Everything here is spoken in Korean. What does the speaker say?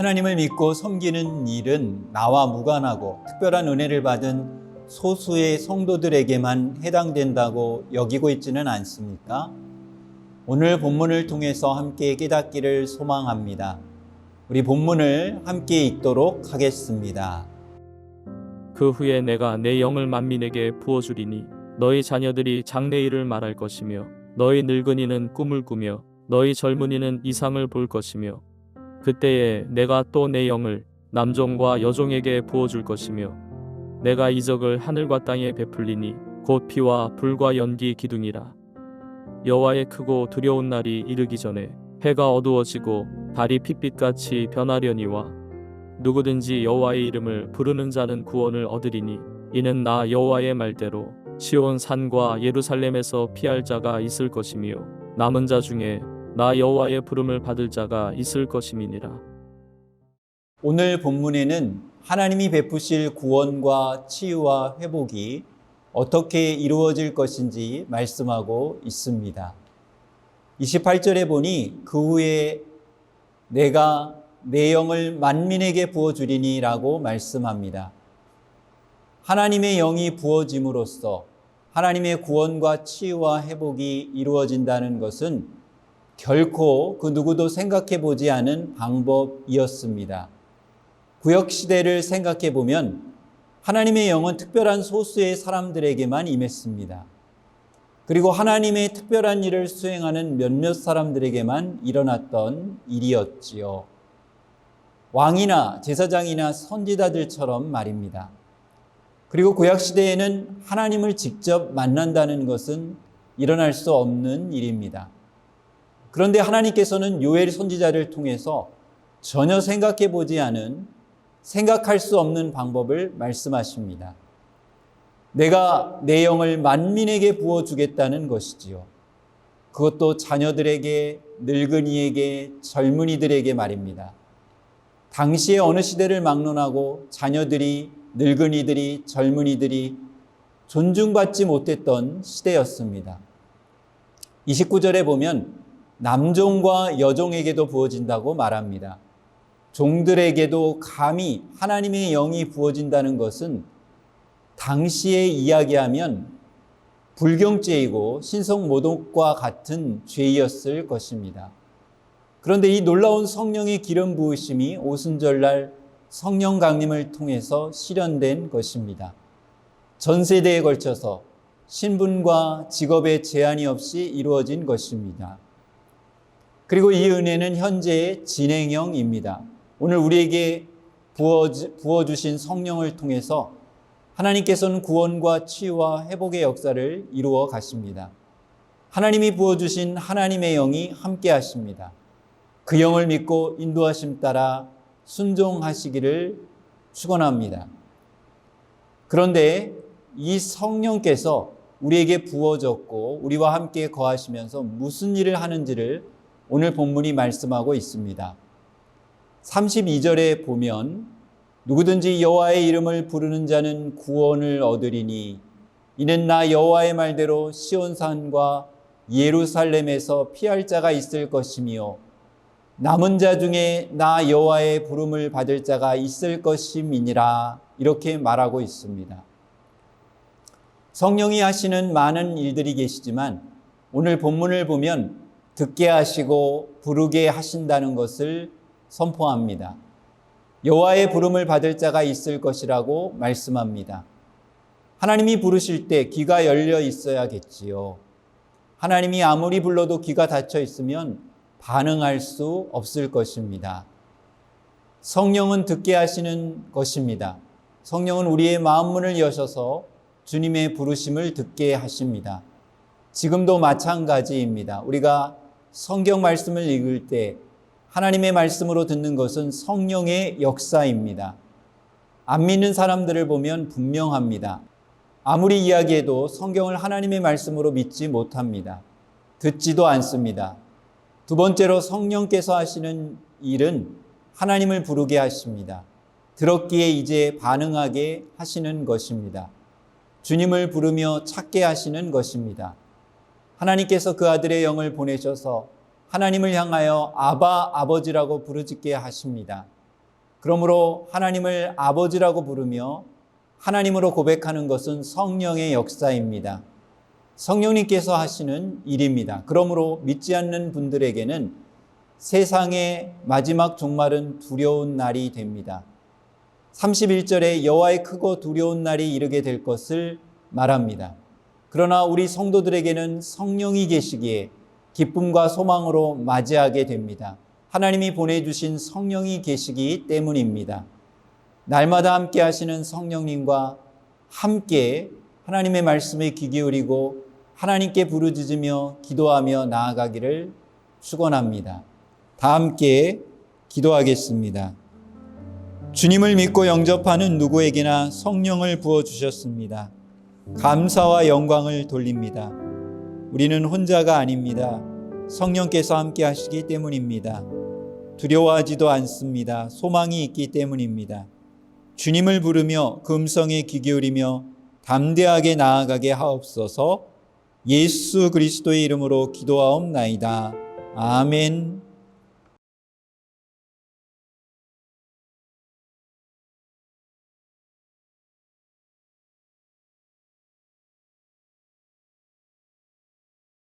하나님을 믿고 섬기는 일은 나와 무관하고 특별한 은혜를 받은 소수의 성도들에게만 해당된다고 여기고 있지는 않습니까? 오늘 본문을 통해서 함께 깨닫기를 소망합니다. 우리 본문을 함께 읽도록 하겠습니다. 그 후에 내가 내 영을 만민에게 부어주리니 너희 자녀들이 장래일을 말할 것이며 너희 늙은이는 꿈을 꾸며 너희 젊은이는 이상을 볼 것이며 그때에 내가 또 내 영을 남종과 여종에게 부어줄 것이며 내가 이적을 하늘과 땅에 베풀리니 곧 피와 불과 연기 기둥이라. 여호와의 크고 두려운 날이 이르기 전에 해가 어두워지고 달이 핏빛같이 변하려니와 누구든지 여호와의 이름을 부르는 자는 구원을 얻으리니 이는 나 여호와의 말대로 시온 산과 예루살렘에서 피할 자가 있을 것이며 남은 자 중에 나 여호와의 부름을 받을 자가 있을 것임이니라. 오늘 본문에는 하나님이 베푸실 구원과 치유와 회복이 어떻게 이루어질 것인지 말씀하고 있습니다. 28절에 보니 그 후에 내가 내 영을 만민에게 부어주리니 라고 말씀합니다. 하나님의 영이 부어짐으로써 하나님의 구원과 치유와 회복이 이루어진다는 것은 결코 그 누구도 생각해 보지 않은 방법이었습니다. 구역시대를 생각해 보면 하나님의 영은 특별한 소수의 사람들에게만 임했습니다. 그리고 하나님의 특별한 일을 수행하는 몇몇 사람들에게만 일어났던 일이었지요. 왕이나 제사장이나 선지자들처럼 말입니다. 그리고 구약시대에는 하나님을 직접 만난다는 것은 일어날 수 없는 일입니다. 그런데 하나님께서는 요엘 선지자를 통해서 전혀 생각해 보지 않은, 생각할 수 없는 방법을 말씀하십니다. 내가 내 영을 만민에게 부어주겠다는 것이지요. 그것도 자녀들에게, 늙은이에게, 젊은이들에게 말입니다. 당시의 어느 시대를 막론하고 자녀들이, 늙은이들이, 젊은이들이 존중받지 못했던 시대였습니다. 29절에 보면 남종과 여종에게도 부어진다고 말합니다. 종들에게도 감히 하나님의 영이 부어진다는 것은 당시에 이야기하면 불경죄이고 신성모독과 같은 죄였을 것입니다. 그런데 이 놀라운 성령의 기름 부으심이 오순절날 성령 강림을 통해서 실현된 것입니다. 전 세대에 걸쳐서 신분과 직업에 제한이 없이 이루어진 것입니다. 그리고 이 은혜는 현재의 진행형입니다. 오늘 우리에게 부어주신 성령을 통해서 하나님께서는 구원과 치유와 회복의 역사를 이루어 가십니다. 하나님이 부어주신 하나님의 영이 함께 하십니다. 그 영을 믿고 인도하심 따라 순종하시기를 축원합니다. 그런데 이 성령께서 우리에게 부어졌고 우리와 함께 거하시면서 무슨 일을 하는지를 오늘 본문이 말씀하고 있습니다. 32절에 보면 누구든지 여호와의 이름을 부르는 자는 구원을 얻으리니 이는 나 여호와의 말대로 시온산과 예루살렘에서 피할 자가 있을 것이며 남은 자 중에 나 여호와의 부름을 받을 자가 있을 것임이니라 이렇게 말하고 있습니다. 성령이 하시는 많은 일들이 계시지만 오늘 본문을 보면 듣게 하시고 부르게 하신다는 것을 선포합니다. 여호와의 부름을 받을 자가 있을 것이라고 말씀합니다. 하나님이 부르실 때 귀가 열려 있어야겠지요. 하나님이 아무리 불러도 귀가 닫혀 있으면 반응할 수 없을 것입니다. 성령은 듣게 하시는 것입니다. 성령은 우리의 마음 문을 여셔서 주님의 부르심을 듣게 하십니다. 지금도 마찬가지입니다. 우리가 성경 말씀을 읽을 때 하나님의 말씀으로 듣는 것은 성령의 역사입니다. 안 믿는 사람들을 보면 분명합니다. 아무리 이야기해도 성경을 하나님의 말씀으로 믿지 못합니다. 듣지도 않습니다. 두 번째로 성령께서 하시는 일은 하나님을 부르게 하십니다. 들었기에 이제 반응하게 하시는 것입니다. 주님을 부르며 찾게 하시는 것입니다. 하나님께서 그 아들의 영을 보내셔서 하나님을 향하여 아바 아버지라고 부르짖게 하십니다. 그러므로 하나님을 아버지라고 부르며 하나님으로 고백하는 것은 성령의 역사입니다. 성령님께서 하시는 일입니다. 그러므로 믿지 않는 분들에게는 세상의 마지막 종말은 두려운 날이 됩니다. 31절에 여호와의 크고 두려운 날이 이르게 될 것을 말합니다. 그러나 우리 성도들에게는 성령이 계시기에 기쁨과 소망으로 맞이하게 됩니다. 하나님이 보내주신 성령이 계시기 때문입니다. 날마다 함께 하시는 성령님과 함께 하나님의 말씀에 귀 기울이고 하나님께 부르짖으며 기도하며 나아가기를 축원합니다. 다 함께 기도하겠습니다. 주님을 믿고 영접하는 누구에게나 성령을 부어주셨습니다. 감사와 영광을 돌립니다. 우리는 혼자가 아닙니다. 성령께서 함께 하시기 때문입니다. 두려워하지도 않습니다. 소망이 있기 때문입니다. 주님을 부르며 그 음성에 귀 기울이며 담대하게 나아가게 하옵소서. 예수 그리스도의 이름으로 기도하옵나이다. 아멘.